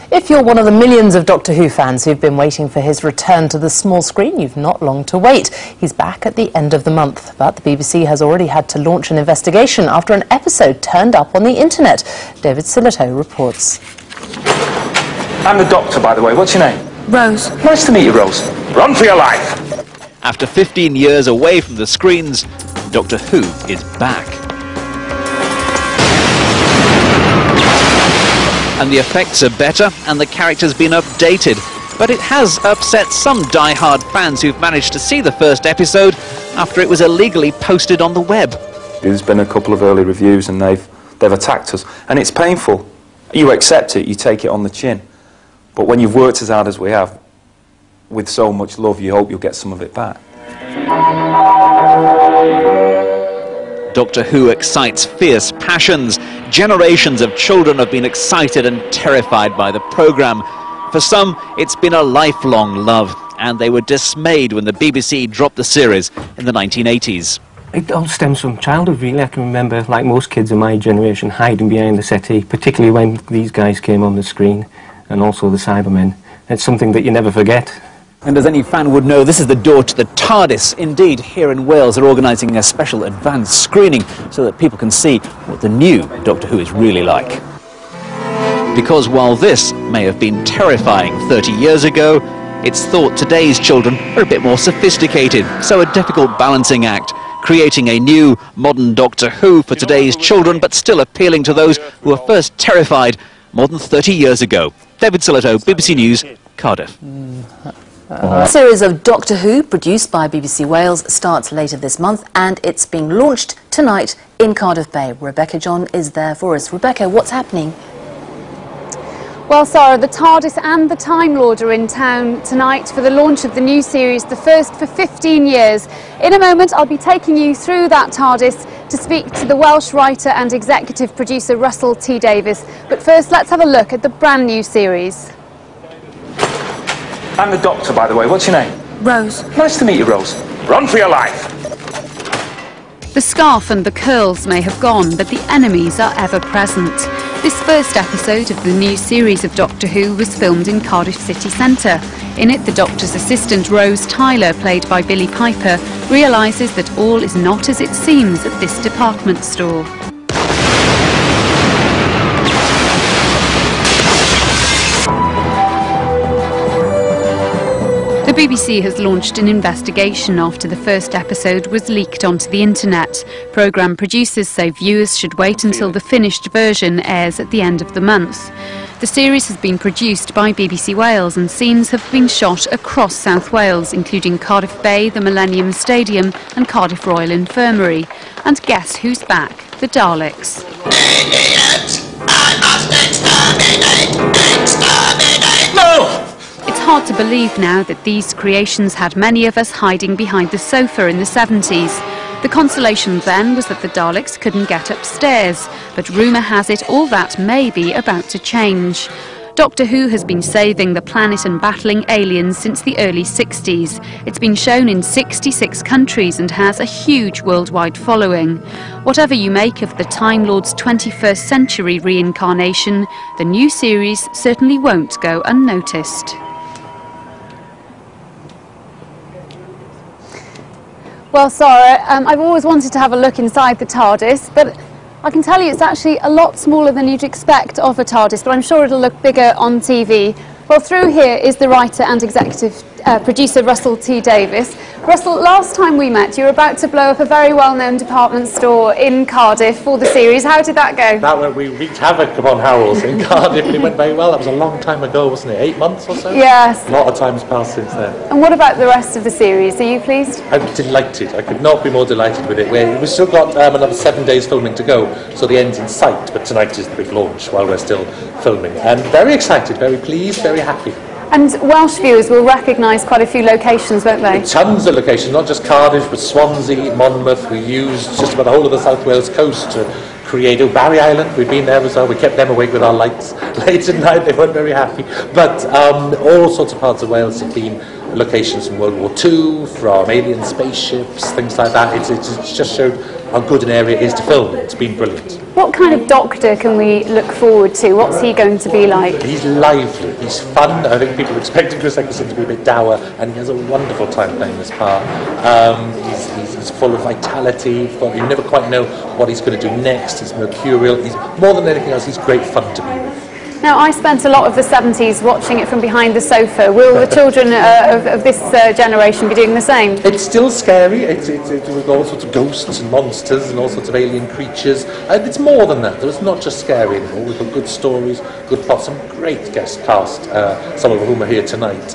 If you're one of the millions of Doctor Who fans who've been waiting for his return to the small screen, you've not long to wait. He's back at the end of the month, but the BBC has already had to launch an investigation after an episode turned up on the internet. David Silito reports. I'm the Doctor, by the way. What's your name? Rose. Nice to meet you, Rose. Run for your life! After 15 years away from the screens, Doctor Who is back. And the effects are better, and the character's been updated. But it has upset some die-hard fans who've managed to see the first episode after it was illegally posted on the web. There's been a couple of early reviews and they've attacked us. And it's painful. You accept it, you take it on the chin. But when you've worked as hard as we have, with so much love, you hope you'll get some of it back. Doctor Who excites fierce passions. Generations of children have been excited and terrified by the programme. For some, it's been a lifelong love, and they were dismayed when the BBC dropped the series in the 1980s. It all stems from childhood, really. I can remember, like most kids of my generation, hiding behind the settee, particularly when these guys came on the screen, and also the Cybermen. It's something that you never forget. And as any fan would know, this is the door to the TARDIS. Indeed, here in Wales, they're organising a special advanced screening so that people can see what the new Doctor Who is really like. Because while this may have been terrifying 30 years ago, it's thought today's children are a bit more sophisticated, so a difficult balancing act, creating a new, modern Doctor Who for today's children, but still appealing to those who were first terrified more than 30 years ago. David Silito, BBC News, Cardiff. A series of Doctor Who, produced by BBC Wales, starts later this month, and it's being launched tonight in Cardiff Bay. Rebecca John is there for us. Rebecca, what's happening? Well, Sarah, the TARDIS and the Time Lord are in town tonight for the launch of the new series, the first for 15 years. In a moment, I'll be taking you through that TARDIS to speak to the Welsh writer and executive producer Russell T Davies. But first, let's have a look at the brand new series. I'm the Doctor, by the way. What's your name? Rose. Nice to meet you, Rose. Run for your life! The scarf and the curls may have gone, but the enemies are ever present. This first episode of the new series of Doctor Who was filmed in Cardiff city centre. In it, the Doctor's assistant, Rose Tyler, played by Billie Piper, realises that all is not as it seems at this department store. The BBC has launched an investigation after the first episode was leaked onto the internet. Programme producers say viewers should wait until the finished version airs at the end of the month. The series has been produced by BBC Wales and scenes have been shot across South Wales, including Cardiff Bay, the Millennium Stadium and Cardiff Royal Infirmary. And guess who's back? The Daleks. Idiots! I must exterminate! Exterminate! No! It's hard to believe now that these creations had many of us hiding behind the sofa in the 70s. The consolation then was that the Daleks couldn't get upstairs, but rumour has it all that may be about to change. Doctor Who has been saving the planet and battling aliens since the early 60s. It's been shown in 66 countries and has a huge worldwide following. Whatever you make of the Time Lord's 21st century reincarnation, the new series certainly won't go unnoticed. Well, Sarah, I've always wanted to have a look inside the TARDIS, but I can tell you it's actually a lot smaller than you'd expect of a TARDIS, but I'm sure it'll look bigger on TV. Well, through here is the writer and executive producer Russell T Davies. Russell, last time we met, you were about to blow up a very well-known department store in Cardiff for the series. How did that go? That went, we wreaked havoc upon Harold's in Cardiff, and it went very well. That was a long time ago, wasn't it? 8 months or so? Yes. A lot of time's passed since then. And what about the rest of the series? Are you pleased? I'm delighted. I could not be more delighted with it. We've still got another 7 days filming to go, so the end's in sight, but tonight is the big launch while we're still filming. And very excited, very pleased, very happy. And Welsh viewers will recognise quite a few locations, won't they? Tons of locations, not just Cardiff, but Swansea, Monmouth. We used just about the whole of the South Wales coast to create Barry Island. We've been there as well. We kept them awake with our lights late at night. They weren't very happy. But all sorts of parts of Wales have been locations from World War II, from alien spaceships, things like that. It's just showed how good an area it is to film. It's been brilliant. What kind of Doctor can we look forward to? What's he going to be like? He's lively, he's fun. I think people are expecting Chris Eccleston to be a bit dour, and he has a wonderful time playing this part. He's full of vitality, you never quite know what he's going to do next. He's mercurial, he's more than anything else, he's great fun to be with. Now, I spent a lot of the 70s watching it from behind the sofa. Will the children of this generation be doing the same? It's still scary. It's with all sorts of ghosts and monsters and all sorts of alien creatures. And it's more than that. It's not just scary anymore. We've got good stories, good plots, some great guest cast, some of whom are here tonight.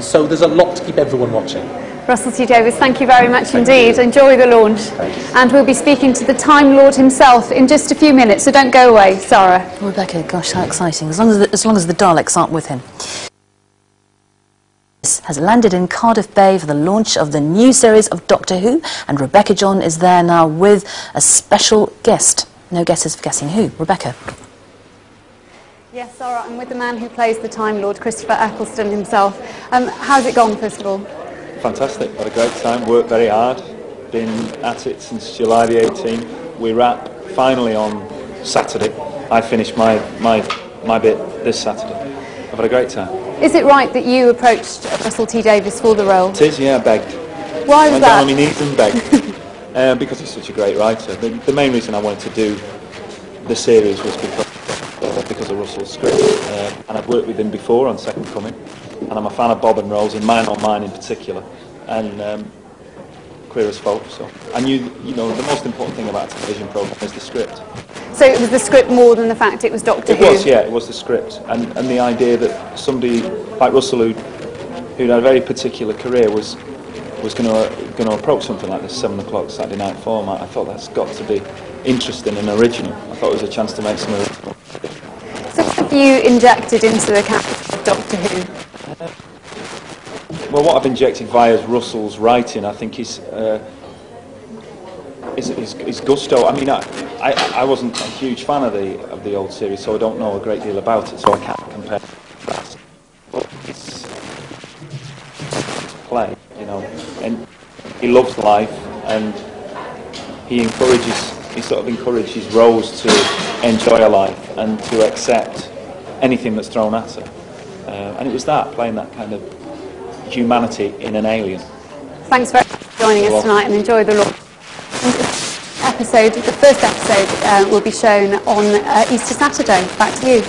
So there's a lot to keep everyone watching. Russell T Davies, thank you very much indeed. Enjoy the launch. Thanks. And we'll be speaking to the Time Lord himself in just a few minutes, so don't go away. Sarah. Rebecca, gosh, how exciting. As long as the Daleks aren't with him. Has landed in Cardiff Bay for the launch of the new series of Doctor Who, and Rebecca John is there now with a special guest. No guesses for guessing who. Rebecca. Yes, Sarah, I'm with the man who plays the Time Lord, Christopher Eccleston himself. How's it gone, first of all? Fantastic, had a great time, worked very hard, been at it since July the 18th. We wrap finally on Saturday. I finished my bit this Saturday. I've had a great time. Is it right that you approached Russell T Davies for the role? It is, yeah, I begged. Why was that? Went down on my knees and begged. Because he's such a great writer. The main reason I wanted to do the series was because of Russell's script. And I've worked with him before on Second Coming. And I'm a fan of Bob and Rose, and Mine on Mine in particular, and Queer as Folk. So I knew, the most important thing about a television programme is the script. So it was the script more than the fact it was Doctor Who? It was, yeah, it was the script, and the idea that somebody like Russell, who'd had a very particular career, was going to approach something like this 7 o'clock Saturday night format. I thought that's got to be interesting and original. I thought it was a chance to make some original. So what have you injected into the character of Doctor Who? Well, what I've injected via Russell's writing, I think, is gusto. I mean, I wasn't a huge fan of the old series, so I don't know a great deal about it, so I can't compare that. It's play, and he loves life, and he sort of encourages Rose to enjoy her life and to accept anything that's thrown at her. And it was playing that kind of humanity in an alien. Thanks very much for joining us tonight, and enjoy the launch. The first episode will be shown on Easter Saturday. Back to you.